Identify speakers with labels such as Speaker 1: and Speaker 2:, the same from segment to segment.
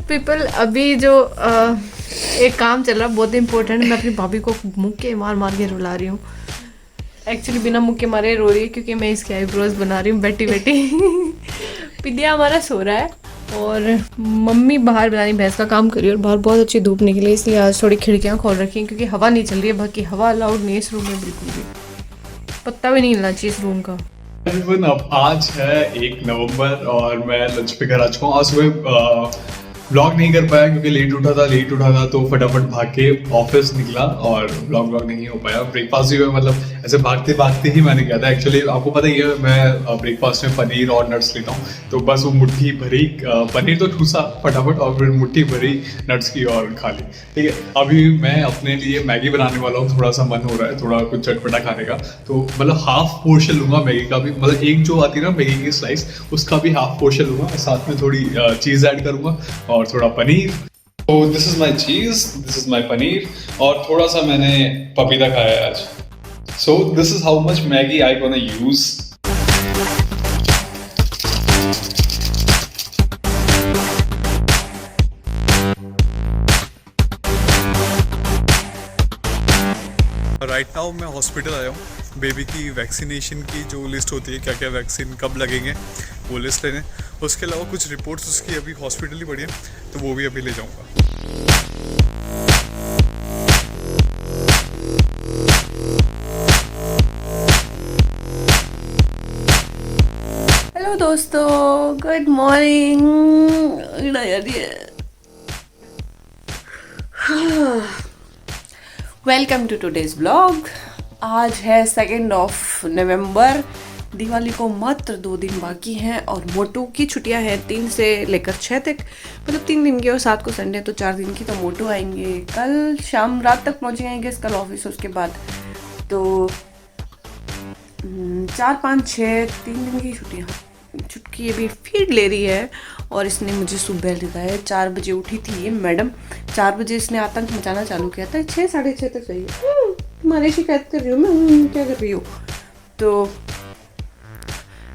Speaker 1: People अभी जो एक काम चल रहा है बहुत इंपॉर्टेंट, मैं अपनी भाभी को मुक्के मार मार के रुला रही हूँ। एक्चुअली बिना मुक्के मारे रो रही है क्योंकि मैं इसके आईब्रोज बना रही हूँ बैठी बैठी। पिदिया हमारा सो रहा है और मम्मी बाहर बनानी भैंस का काम करी और बाहर बहुत अच्छी धूप निकली, इसलिए आज थोड़ी खिड़कियाँ खोल रखी हैं क्योंकि हवा नहीं चल रही है। बाकी हवा अलाउड नहीं है इस रूम में बिल्कुल भी, पत्ता भी नहीं हिलना चाहिए इस रूम का।
Speaker 2: अब आज है 1 नवंबर और मैं लंच पे घर आ चुका हूँ। आज सुबह व्लॉग नहीं कर पाया क्योंकि लेट उठा था तो फटाफट भाग के ऑफिस निकला और व्लॉग नहीं हो पाया। ब्रेकफास्ट भी मतलब ऐसे भागते भागते ही मैंने किया था। एक्चुअली आपको पता ही है मैं ब्रेकफास्ट में पनीर और नट्स लेता हूँ, तो बस वो मुट्ठी भरी पनीर तो ठूसा फटाफट और फिर मुट्ठी भरी नट्स की और खा ली। ठीक है, अभी मैं अपने लिए मैगी बनाने वाला हूँ। थोड़ा सा मन हो रहा है थोड़ा कुछ चटपटा खाने का, तो मतलब हाफ पोर्शन लूंगा मैगी का भी, मतलब एक जो आती है ना मैगी की स्लाइस उसका भी हाफ पोर्शन लूंगा, साथ में थोड़ी चीज़ ऐड करूंगा और थोड़ा पनीर। तो दिस इज माई चीज, दिस इज माई पनीर और थोड़ा सा मैंने पपीता खाया है आज। So this is how much Maggi I gonna use. Right now मैं हॉस्पिटल आया हूँ। बेबी की वैक्सीनेशन की जो लिस्ट होती है, क्या क्या वैक्सीन कब लगेंगे वो लिस्ट लेने, उसके अलावा कुछ रिपोर्ट्स उसकी अभी हॉस्पिटल ही पड़ी है तो वो भी अभी ले जाऊँगा।
Speaker 1: हेलो दोस्तों, good morning. Welcome to today's blog. आज है 2 नवंबर। दिवाली को मात्र 2 दिन बाकी हैं और मोटू की छुट्टियां हैं 3 से लेकर 6 तक, मतलब 3 दिन की और 7 को संडे, तो 4 दिन की। तो मोटू आएंगे कल शाम रात तक पहुंचेंगे आई गेस कल ऑफिस। उसके बाद तो 4, 5, 6 3 दिन की छुट्टियाँ। चुटकी अभी फीड ले रही है और इसने मुझे सुबह दिखाया है 4 बजे उठी थी ये मैडम। 4 बजे इसने आतंक मचाना चालू किया था। 6, 6:30 तक सही है। तुम्हारी शिकायत कर रही हूँ मैं, क्या कर रही हूँ। तो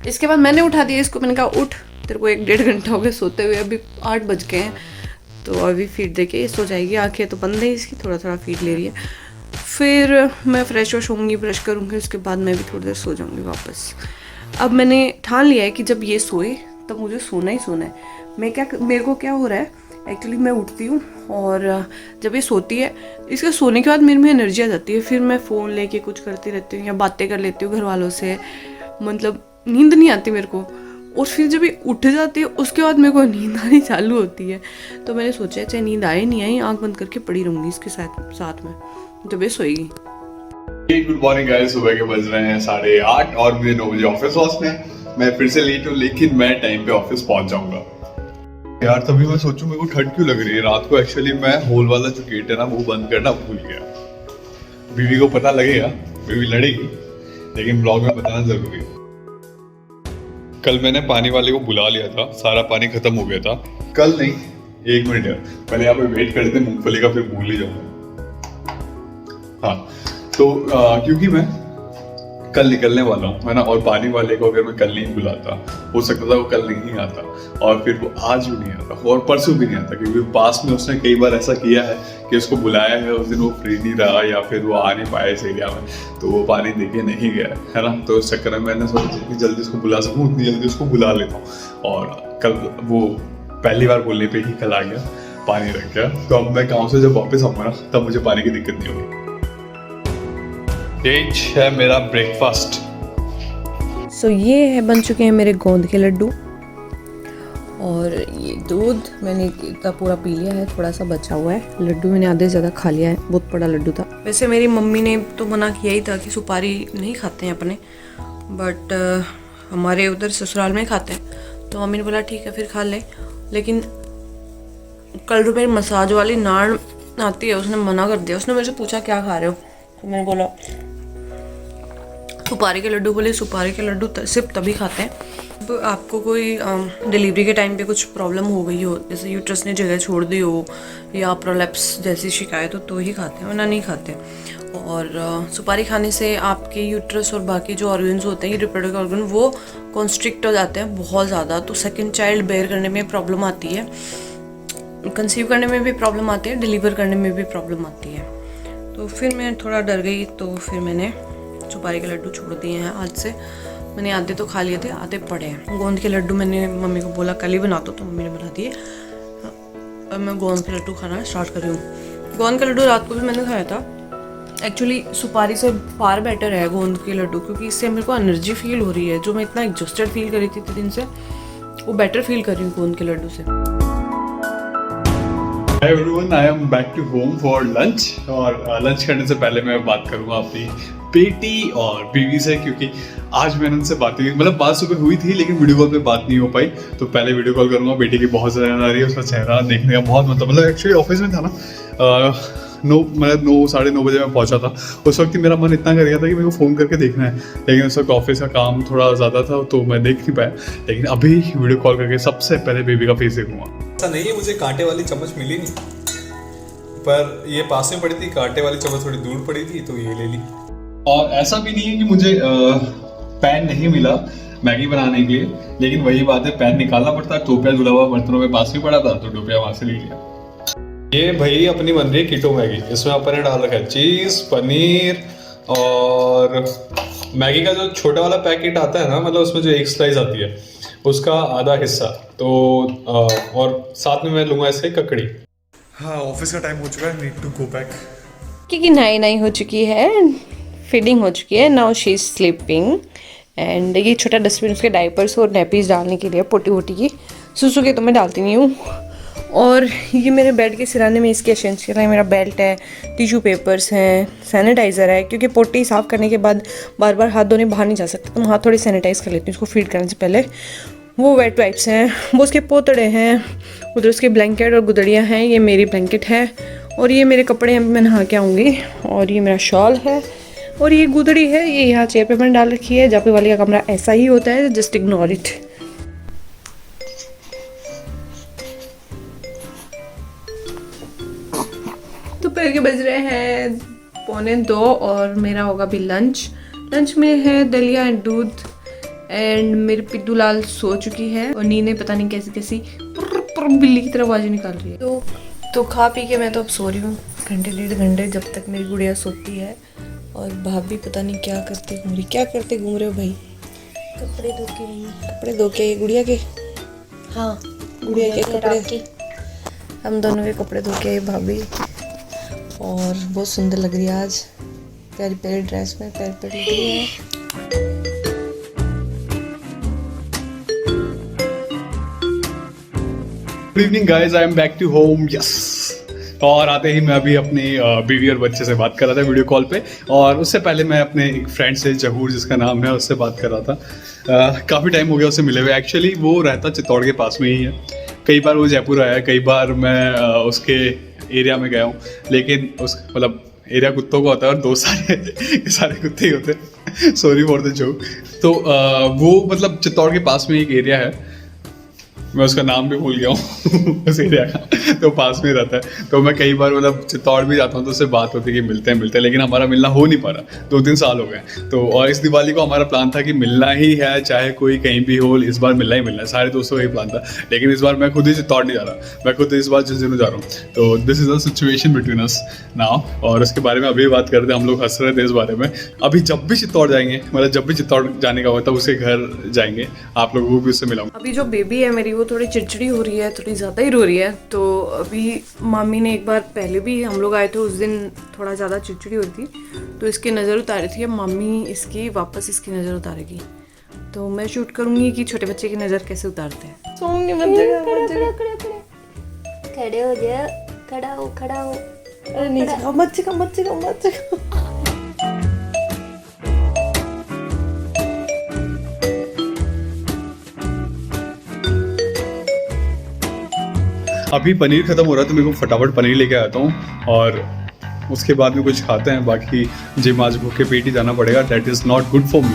Speaker 1: इसके बाद मैंने उठा दिया इसको, मैंने कहा उठ, तेरे को 1-1.5 घंटा हो गया सोते हुए, अभी 8 बज गए हैं। तो अभी फीड दे के सो जाएगी। आंखें तो बंद है इसकी, थोड़ा थोड़ा फीड ले रही है। फिर मैं फ्रेश वॉश होंगी, ब्रश करूँगी, उसके बाद मैं भी थोड़ी देर सो जाऊँगी वापस। अब मैंने ठान लिया है कि जब ये सोए तब मुझे सोना ही सोना है। मेरे को क्या हो रहा है, एक्चुअली मैं उठती हूँ और जब ये सोती है, इसके सोने के बाद मेरे में एनर्जी आ जाती है। फिर मैं फ़ोन लेके कुछ करती रहती हूँ या बातें कर लेती हूँ घर वालों से, मतलब नींद नहीं आती मेरे को। और फिर जब ये उठ जाती है उसके बाद मेरे को नींद आनी चालू होती है। तो मैंने सोचा चाहे नींद आए नहीं आई, आँख बंद करके पड़ी रहूँगी इसके साथ में जब ये सोएगी।
Speaker 2: गुड मॉर्निंग गाइस, सुबह के बज रहे हैं 8:30 और मुझे 9 बजे ऑफिस पहुंचना है। मैं फिर से लेट हूँ लेकिन मैं टाइम पे ऑफिस पहुंच जाऊंगा। यार तभी मैं सोचूं मेरे को ठंड क्यों लग रही है रात को। एक्चुअली मैं होल वाला जो गेट है ना वो बंद करना भूल गया। बीवी को पता लगेगा, बीवी लड़ेगी, लेकिन ब्लॉग में बताना जरूरी है। कल मैंने पानी वाले को बुला लिया था, सारा पानी खत्म हो गया था। कल नहीं, 1 मिनट यार, पहले यहाँ पे वेट करते मूंगफली का, फिर भूल ही जाऊंगा। हाँ तो क्योंकि मैं कल निकलने वाला हूँ है ना, और पानी वाले को अगर मैं कल नहीं बुलाता हो सकता था वो कल नहीं आता और फिर वो आज भी नहीं आता और परसों भी नहीं आता, क्योंकि पास में उसने कई बार ऐसा किया है कि उसको बुलाया है, उस दिन वो फ्री नहीं रहा या फिर वो आ नहीं पाया इस एरिया में, तो वो पानी देके नहीं गया है ना। तो इस चक्कर में मैंने सोचा जितनी जल्दी उसको बुला सकूँ उतनी जल्दी उसको बुला लेता हूँ। और कल वो पहली बार बोलने पर ही कल आ गया, पानी रख गया। तो अब मैं गाँव से जब वापस आऊँगा ना तब मुझे पानी की दिक्कत नहीं होगी। ये है मेरा ब्रेकफास्ट।
Speaker 1: सो ये है बन चुके हैं मेरे गोंद के लड्डू और ये दूध मैंने इतना पूरा पी लिया है, थोड़ा सा बचा हुआ है। लड्डू मैंने आधे से ज़्यादा खा लिया है, बहुत बड़ा लड्डू था। वैसे मेरी मम्मी ने तो मना किया ही था कि सुपारी नहीं खाते हैं अपने, बट हमारे उधर ससुराल में खाते हैं, तो मम्मी ने बोला ठीक है फिर खा ले। लेकिन कल जो मेरी मसाज वाली नान आती है उसने मना कर दिया। उसने मेरे से पूछा क्या खा रहे हो, तो मैंने बोला सुपारी के लड्डू। बोले सुपारी के लड्डू सिर्फ तभी खाते हैं तो आपको कोई डिलीवरी के टाइम पे कुछ प्रॉब्लम हो गई हो, जैसे यूट्रस ने जगह छोड़ दी हो या प्रोलैप्स जैसी शिकायत हो, तो ही खाते हैं, वरना नहीं खाते। और सुपारी खाने से आपके यूट्रस और बाकी जो ऑर्गन्स होते हैं, रिप्रोडक्टिव ऑर्गन, वो कॉन्स्ट्रिक्ट हो जाते हैं बहुत ज़्यादा, तो सेकंड चाइल्ड बेयर करने में प्रॉब्लम आती है। कंसीव करने में भी प्रॉब्लम आती है, डिलीवर करने में भी प्रॉब्लम आती है। तो फिर मैं थोड़ा डर गई, तो फिर मैंने सुपारी के लड्डू छोड़ दिए हैं आज से। मैंने आधे तो खा लिए थे, आधे पड़े हैं। गोंद के लड्डू मैंने मम्मी को बोला कल ही बना दो, तो मम्मी ने बना दिए। अब मैं गोंद के लड्डू खाना स्टार्ट कर रही हूँ। गोंद का लड्डू रात को भी मैंने खाया था। एक्चुअली सुपारी से फार बेटर है गोंद के लड्डू, क्योंकि इससे मेरे को एनर्जी फील हो रही है। जो मैं इतना एग्जॉस्टेड फील कर रही थी इतने दिन से, वो बेटर फील कर रही हूँ गोंद के लड्डू से।
Speaker 2: Hi everyone, I am back to home for lunch। और लंच करने से पहले मैं बात करूंगा अपनी बेटी और बीवी से, क्योंकि आज मैंने उनसे बात की, मतलब बात सुबह हुई थी लेकिन वीडियो कॉल पे बात नहीं हो पाई। तो पहले वीडियो कॉल करूंगा। बेटी की बहुत ज़्यादा आ रही है, उसका चेहरा देखने का बहुत मतलब एक्चुअली ऑफिस में था ना, 9 साढ़े 9 बजे मैं पहुंचा था। उस वक्त मेरा मन इतना कर गया था कि मेरे को फ़ोन करके देखना है, लेकिन उस वक्त ऑफिस का काम थोड़ा ज़्यादा था तो मैं देख नहीं पाया। लेकिन अभी वीडियो कॉल करके सबसे पहले बेबी का फेस देखूंगा।
Speaker 3: ऐसा नहीं है, मुझे कांटे वाली चम्मच मिली नहीं, पर ये पास में पड़ी थी। कांटे वाली चम्मच थोड़ी दूर पड़ी थी तो ये ले ली।
Speaker 2: और ऐसा भी नहीं है कि मुझे पैन नहीं मिला मैगी बनाने के लिए, लेकिन वही बात है, पैन निकालना पड़ता है। टोपिया धुला हुआ बर्तनों में पास में पड़ा था तो टोपिया वहां से ले लिया।
Speaker 3: ये भाई अपनी बन रही है कीटो मैगी। इसमें अपन ने डाल रखा है चीज़, पनीर और मैगी का जो छोटा वाला पैकेट आता है ना, मतलब उसमें जो एक स्लाइस आती है उसका आधा हिस्सा। तो और साथ में मैं लूँगा इससे ककड़ी। हाँ, ऑफिस का टाइम हो चुका है, नीड टू गो बैक।
Speaker 1: क्योंकि नई हो चुकी है, फीडिंग हो चुकी है, now she is sleeping. And ये छोटा डस्टबिन उसके डायपर्स और नैपीज डालने के लिए, पोटी वोटी की। सुसु के तो मैं डालती नहीं हूँ। और ये मेरे बेड के सिराने में इसके एसेंशियल है, मेरा बेल्ट है, टिश्यू पेपर्स हैं, सैनिटाइज़र है, क्योंकि पोटी साफ़ करने के बाद बार बार हाथ धोने बाहर नहीं जा सकते, तो मैं हाथ थोड़ी सैनिटाइज़ कर लेती हूँ उसको फीड करने से पहले। वो वेट वाइप्स हैं, वो उसके पोतड़े हैं, उधर उसके ब्लैंकेट और गुदड़ियाँ हैं, ये मेरी ब्लैंकेट है, और ये मेरे कपड़े हैं, मैं नहा के आऊँगी। और ये मेरा शॉल है, और ये गुदड़ी है, ये यहाँ चेयर पे मैंने डाल रखी है। जापे वाली का कमरा ऐसा ही होता है, जस्ट इग्नोर इट। दोपहर के बज रहे हैं 1:45 और मेरा होगा भी लंच में है दलिया एंड दूध। एंड मेरे पिद्दू लाल सो चुकी है और नीने पता नहीं कैसी बिल्ली की तरह आवाज़ें निकाल रही है। तो खा पी के मैं तो अब सो रही हूँ, घंटे 1.5 घंटे, जब तक मेरी गुड़िया सोती है। और भाभी पता नहीं क्या करते घूम रहे हो भाई? कपड़े धो के गुड़िया के, हाँ गुड़िया के कपड़े, हम दोनों के कपड़े धो के भाभी। और बहुत सुंदर लग रही है आज, प्यारी प्यारी ड्रेस में, प्यारी प्यारी लग रही है।
Speaker 2: Good evening guys, I am back to home. Yes. और आते ही मैं अभी अपनी बीवी और बच्चे से बात कर रहा था वीडियो कॉल पे, और उससे पहले मैं अपने एक फ्रेंड से, जहूर जिसका नाम है, उससे बात कर रहा था। काफ़ी टाइम हो गया उससे मिले हुए। एक्चुअली वो रहता चित्तौड़ के पास में ही है। कई बार वो जयपुर आया, कई बार मैं उसके एरिया में गया हूँ, लेकिन उस मतलब एरिया कुत्तों का होता है और 2 सारे कुत्ते ही होते हैं। Sorry for the joke. तो वो मतलब चित्तौड़ के पास में एक एरिया है, मैं उसका नाम भी भूल गया हूँ उस एरिया का, तो पास में रहता है। तो मैं कई बार मतलब चित्तौड़ भी जाता हूँ तो उससे बात होती है कि मिलते हैं, लेकिन हमारा मिलना हो नहीं पा रहा। 2-3 साल हो गए। तो और इस दिवाली को हमारा प्लान था कि मिलना ही है, चाहे कोई कहीं भी हो, इस बार मिलना ही मिलना है। सारे दोस्तों का ही प्लान था, लेकिन इस बार मैं खुद ही चित्तौड़ नहीं जा रहा, मैं खुद इस बार झुंझुनू जा रहा हूँ। तो this is the situation between us now. और उसके बारे में अभी बात कर रहे थे, हम लोग हंस रहे थे इस बारे में। अभी जब भी चित्तौड़ जाएंगे, मतलब जब भी चित्तौड़ जाने का होता है, उसके घर जाएंगे, आप लोगों को भी उससे मिलाऊंगा।
Speaker 1: अभी जो बेबी है मेरी, वो थोड़ी चिड़चिड़ी हो रही है, थोड़ी ज़्यादा ही रो रही है। तो अभी मामी ने एक बार पहले भी हम लोग आए थे, उस दिन थोड़ा ज़्यादा चिड़चिड़ी हो रही थी, तो इसकी नज़र उतारी थी। अब मामी इसकी वापस इसकी नज़र उतारेगी, तो मैं शूट करूँगी कि छोटे बच्चे की नज़र कैसे उतारते हैं। सोंगे मत
Speaker 4: खड़े हो जा, खड़ा हो।
Speaker 1: अरे नहीं जगह, मत जगह।
Speaker 2: अभी पनीर खत्म हो रहा है तो मेरे को फटाफट पनीर लेके आता हूँ, और उसके बाद में कुछ खाते हैं। बाकी जिम आज भूखे पेट ही जाना पड़ेगा, that is not good for me.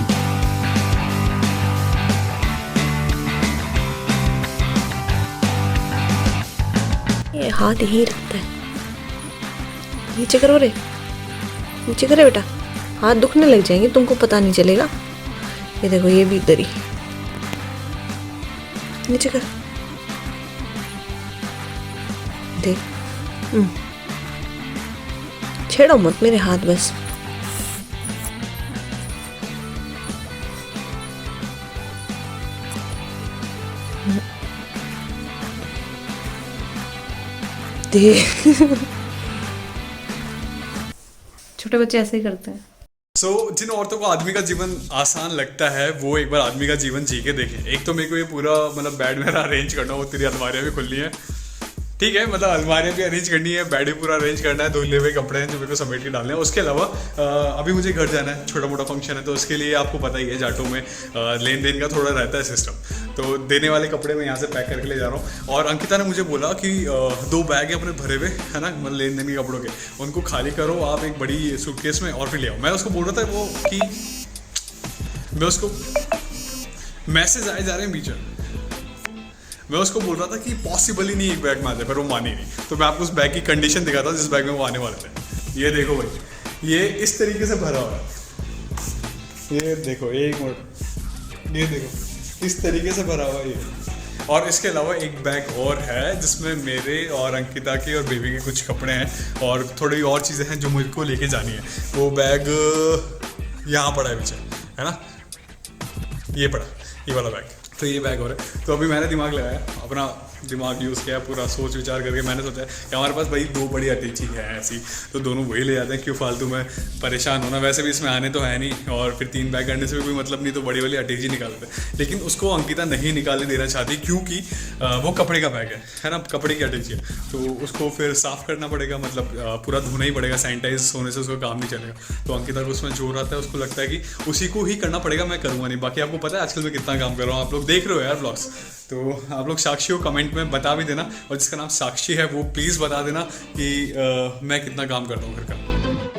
Speaker 1: ये हाथ यहीं रखता है, नीचे करो रे, नीचे करे बेटा, हाथ दुखने लग जाएंगे, तुमको पता नहीं चलेगा। ये देखो, ये भी इधर ही, नीचे कर। देख छेड़ो मत मेरे हाथ बस। छोटे बच्चे ऐसे ही करते हैं।
Speaker 3: जिन औरतों को आदमी का जीवन आसान लगता है वो एक बार आदमी का जीवन जी के देखें। एक तो मेरे को ये पूरा मतलब बेड मेरा अरेंज करना, वो तेरी अलमारियाँ भी खुलनी है, ठीक है, मतलब अलमारियाँ भी अरेंज करनी है, बेड भी पूरा अरेंज करना है, धुले हुए कपड़े हैं जो मेरे को समेट के डालने हैं। उसके अलावा अभी मुझे घर जाना है, छोटा मोटा फंक्शन है, तो उसके लिए आपको पता ही है जाटों में लेन देन का थोड़ा रहता है सिस्टम, तो देने वाले कपड़े मैं यहाँ से पैक करके ले जा रहा हूँ। और अंकिता ने मुझे बोला कि 2 बैग है अपने भरे हुए, है ना, मतलब लेन देन के कपड़ों के, उनको खाली करो आप एक बड़ी सूटकेस में और फिर ले आओ। मैं उसको बोल रहा था वो कि मैं उसको मैसेज आए जा रहे हैं बीच में, मैं उसको बोल रहा था कि पॉसिबल ही नहीं एक बैग में आ जाए, पर वो मानी नहीं। तो मैं आपको उस बैग की कंडीशन दिखाता हूँ जिस बैग में वो आने वाले थे। ये देखो भाई, ये इस तरीके से भरा हुआ है, ये देखो, एक मिनट, ये देखो इस तरीके से भरा हुआ है ये। और इसके अलावा एक बैग और है जिसमें मेरे और अंकिता के और बेबी के कुछ कपड़े हैं और थोड़ी और चीज़ें हैं जो मुझको लेके जानी है। वो बैग यहाँ पड़ा है पीछे, है ना, ये पड़ा, ये वाला बैग, तो ये बैग हो रहा है। तो अभी मैंने दिमाग लगाया, अपना दिमाग यूज़ किया, पूरा सोच विचार करके मैंने सोचा कि हमारे पास भाई 2 बड़ी अटैची है ऐसी, तो दोनों वही ले जाते हैं, क्यों फालतू में परेशान होना। वैसे भी इसमें आने तो है नहीं, और फिर 3 बैग करने से भी कोई मतलब नहीं, तो बड़ी वाली अटैची निकाल देते। लेकिन उसको अंकिता नहीं निकालने देना चाहती क्योंकि वो कपड़े का बैग है ना, कपड़े की अटैची है, तो उसको फिर साफ़ करना पड़ेगा, मतलब पूरा धोना ही पड़ेगा, सैनिटाइज होने से उसका काम नहीं चलेगा। तो अंकिता को उसमें जोर आता है, उसको लगता है कि उसी को ही करना पड़ेगा, मैं करूँगा नहीं। बाकी आपको पता है आजकल मैं कितना काम कर रहा हूँ, आप लोग देख रहे हो यार ब्लॉग्स, तो आप लोग साक्षी को कमेंट में बता भी देना, और जिसका नाम साक्षी है वो प्लीज़ बता देना कि मैं कितना काम करता हूँ घर का।